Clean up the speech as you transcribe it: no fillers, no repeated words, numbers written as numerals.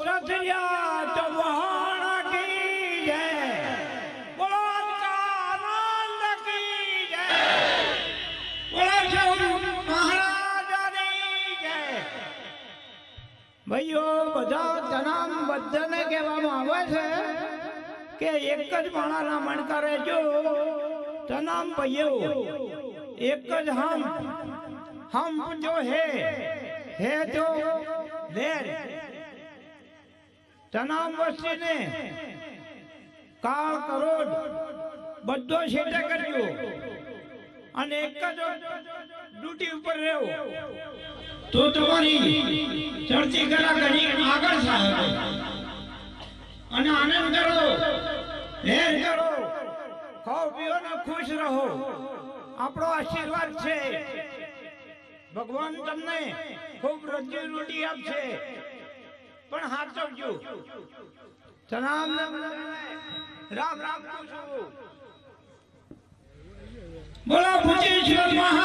सत्रिया चौहान की जय, बोलो आनंद की जय, बोलो शंभू महाराज की जय। भाइयों બધા જનામ બધાને કહેવામાં આવે છે કે એક જ માણાના મણકા રહેજો જનામ ભાઈઓ एक हम जो है जो देर तनाम वस्ती ने काल करोड़ बद्धो सेटे करजो અને એક જ ડ્યુટી ઉપર રહ્યો તો તમારી ચડતી કલા ઘણી આગળ સાહેબ અને આનંદ કરો લહેર કરો ખાઓ પીઓ ને ખુશ રહો આપણો આશીર્વાદ છે ભગવાન તમને ખૂબ રોજી રોટી આપશે પણ હાચવજો સલામ રામ રામ છું બોલો ભુજેશ્વર મહા